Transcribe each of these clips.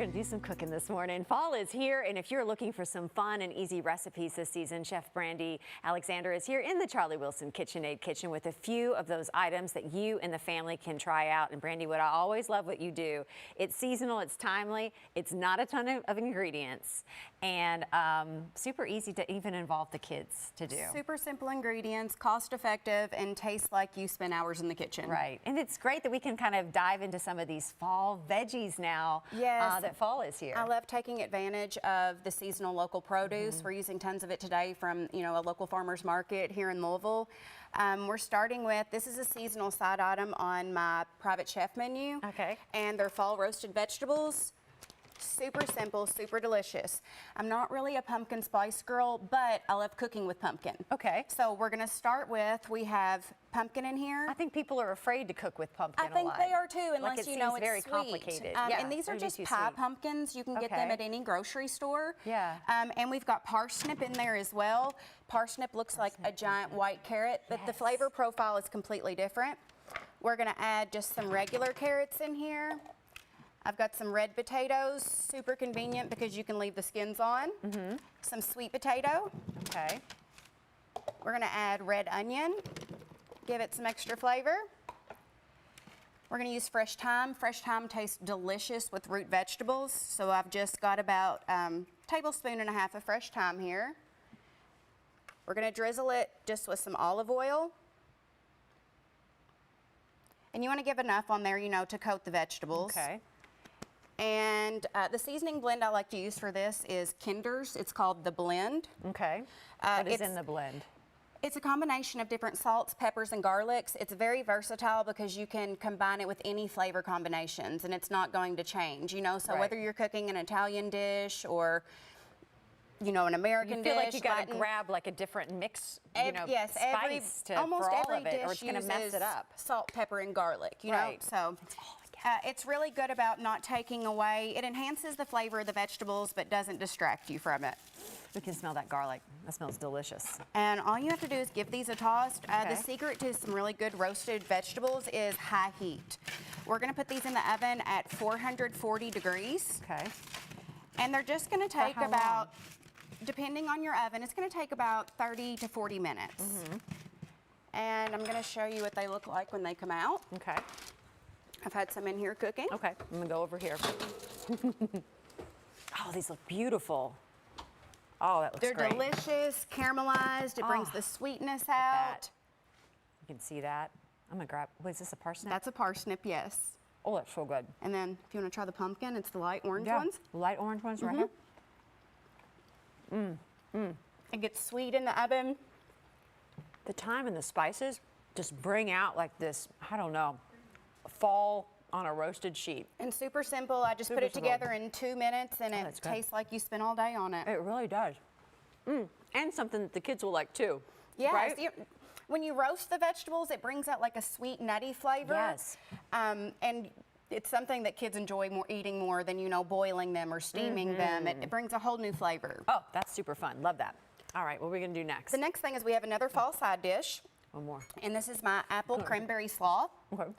going to do some cooking this morning. Fall is here, and if you're looking for some fun and easy recipes this season, Chef Brandi Alexander is here in the Charlie Wilson KitchenAid kitchen with a few of those items that you and the family can try out. And Brandi, what I always love what you do, it's seasonal, it's timely, it's not a ton of ingredients, and super easy to even involve the kids to do. Super simple ingredients, cost effective, and taste like you spend hours in the kitchen. Right, and it's great that we can kind of dive into some of these fall veggies now. Yes. That fall is here. I love taking advantage of the seasonal local produce. We're using tons of it today from, a local farmer's market here in Louisville. We're starting with, this is a seasonal side item on my private chef menu. Okay. And they're fall roasted vegetables. Super simple, super delicious. I'm not really a pumpkin spice girl, but I love cooking with pumpkin. Okay. So we're gonna start with, we have pumpkin in here. I think people are afraid to cook with pumpkin. I think they are too, unless you know it's very sweet. Complicated. And these are just pie pumpkins. You can get them at any grocery store. Yeah. And we've got parsnip in there as well. Parsnip looks like a giant white carrot, but the flavor profile is completely different. We're gonna add just some regular carrots in here. I've got some red potatoes, super convenient because you can leave the skins on. Some sweet potato. Okay. We're gonna add red onion, give it some extra flavor. We're gonna use fresh thyme. Fresh thyme tastes delicious with root vegetables, so I've just got about a tablespoon and a half of fresh thyme here. We're gonna drizzle it just with some olive oil. And you wanna give enough on there, to coat the vegetables. Okay. And the seasoning blend I like to use for this is Kinder's. It's called The Blend. Okay. What is in the blend? It's a combination of different salts, peppers, and garlics. It's very versatile because you can combine it with any flavor combinations, and it's not going to change, So whether you're cooking an Italian dish or an American dish. You feel like you got to grab like a different mix, yes, spice almost for all every of it, dish or it's going to mess it up. Salt, pepper, and garlic, Right. So it's really good about not taking away. It enhances the flavor of the vegetables, but doesn't distract you from it. We can smell that garlic. That smells delicious. And all you have to do is give these a toss. The secret to some really good roasted vegetables is high heat. We're going to put these in the oven at 440 degrees. Okay. And they're just going to take about, depending on your oven, it's going to take about 30 to 40 minutes. And I'm going to show you what they look like when they come out. Okay. I've had some in here cooking. Okay, I'm going to go over here. Oh, these look beautiful. Oh, that looks great. They're delicious, caramelized. It brings the sweetness out. You can see that. I'm going to grab, what is this, a parsnip? That's a parsnip, yes. Oh, that's so good. And then if you want to try the pumpkin, it's the light orange ones. Light orange ones right here. It gets sweet in the oven. The thyme and the spices just bring out like this, I don't know, fall on a roasted sheet. And super simple. I just put it together in 2 minutes, and it tastes like you spent all day on it. It really does. And something that the kids will like too. Yes. Right? When you roast the vegetables, it brings out like a sweet, nutty flavor. Yes. And it's something that kids enjoy eating more than, boiling them or steaming them. It brings a whole new flavor. Oh, that's super fun. Love that. All right, what are we going to do next? The next thing is we have another fall side dish. One more. And this is my apple cranberry slaw. Okay.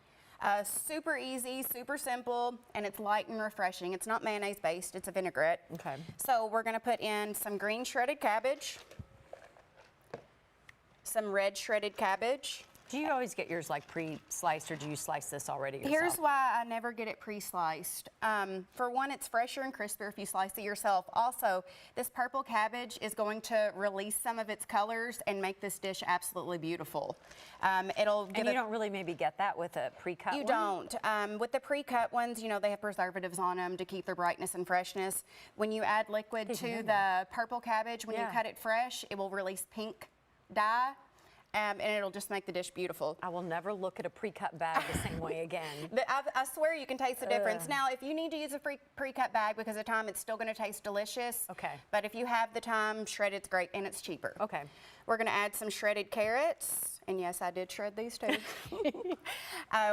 Super easy, super simple, and it's light and refreshing. It's not mayonnaise based, it's a vinaigrette. Okay. So we're gonna put in some green shredded cabbage, some red shredded cabbage. Do you always get yours like pre-sliced, or do you slice this already yourself? Here's why I never get it pre-sliced. For one, it's fresher and crispier if you slice it yourself. Also, this purple cabbage is going to release some of its colors and make this dish absolutely beautiful. And you don't really maybe get that with a pre-cut one? You don't. With the pre-cut ones, they have preservatives on them to keep their brightness and freshness. When you add liquid to the purple cabbage, when you cut it fresh, it will release pink dye. And it'll just make the dish beautiful. I will never look at a pre-cut bag the same way again. I swear you can taste the difference. Now, if you need to use a pre-cut bag because of time, it's still going to taste delicious. Okay. But if you have the time, shredded's great, and it's cheaper. Okay. We're going to add some shredded carrots. And yes, I did shred these too.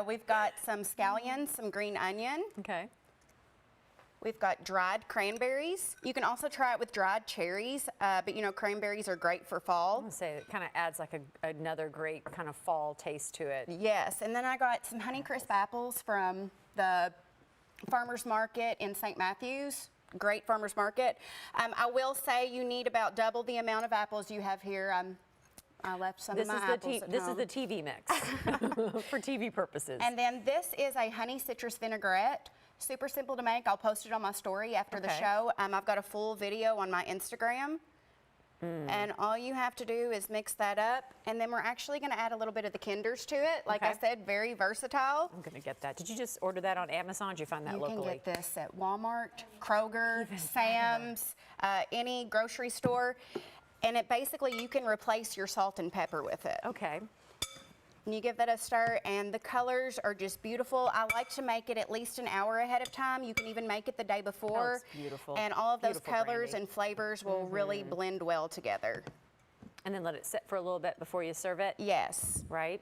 We've got some scallions, some green onion. Okay. We've got dried cranberries. You can also try it with dried cherries, but cranberries are great for fall. I'm gonna say it kind of adds like another great kind of fall taste to it. Yes, and then I got some Honeycrisp apples from the farmer's market in St. Matthews. Great farmer's market. I will say you need about double the amount of apples you have here. I left some of my apples at This is home. the TV mix for TV purposes. And then this is a honey citrus vinaigrette. Super simple to make. I'll post it on my story after the show. I've got a full video on my Instagram. And all you have to do is mix that up. And then we're actually going to add a little bit of the Kinders to it. Like I said, very versatile. I'm going to get that. Did you just order that on Amazon? Did you find that locally? You can get this at Walmart, Kroger, Sam's, any grocery store. And it basically, you can replace your salt and pepper with it. Okay. And you give that a stir, and the colors are just beautiful. I like to make it at least an hour ahead of time. You can even make it the day before. It's beautiful. And all of those Beautiful, colors Brandi. and flavors will really blend well together. And then let it sit for a little bit before you serve it? Yes. Right?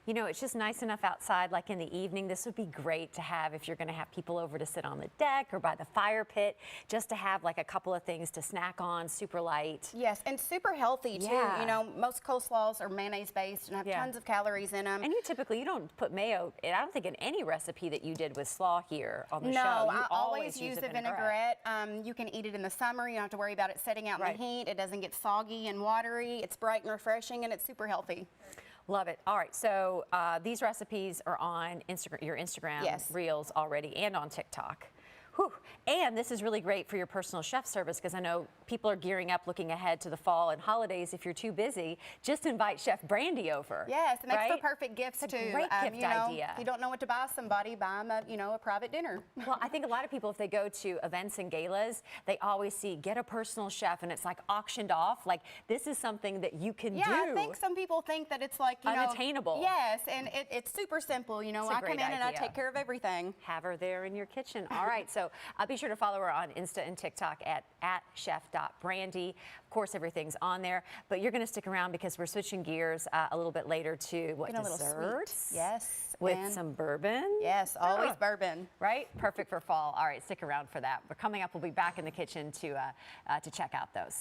You know, it's just nice enough outside, like in the evening. This would be great to have if you're going to have people over to sit on the deck or by the fire pit, just to have like a couple of things to snack on, super light. Yes, and super healthy too. Yeah. You know, most coleslaws are mayonnaise based and have tons of calories in them. And you don't put mayo, I don't think in any recipe that you did with slaw here on the show. No, You I always use a vinaigrette. You can eat it in the summer. You don't have to worry about it setting out in the heat. It doesn't get soggy and watery. It's bright and refreshing, and it's super healthy. Love it. All right, so these recipes are on your Instagram Reels already and on TikTok. Whew. And this is really great for your personal chef service, because I know people are gearing up, looking ahead to the fall and holidays. If you're too busy, just invite Chef Brandi over. Yes, it makes for perfect gifts too. Great gift idea. If you don't know what to buy somebody, buy them a private dinner. Well, I think a lot of people, if they go to events and galas, they always see get a personal chef, and it's like auctioned off. Like, this is something that you can do. Yeah, I think some people think that it's like unattainable. Yes, and it's super simple. You know, I come in and I take care of everything. Have her there in your kitchen. All right, so be sure to follow her on Insta and TikTok at chef.brandi. Of course, everything's on there, but you're going to stick around because we're switching gears a little bit later to what, desserts? Yes. With some bourbon? Yes, always bourbon. Right? Perfect for fall. All right, stick around for that. But coming up, we'll be back in the kitchen to check out those.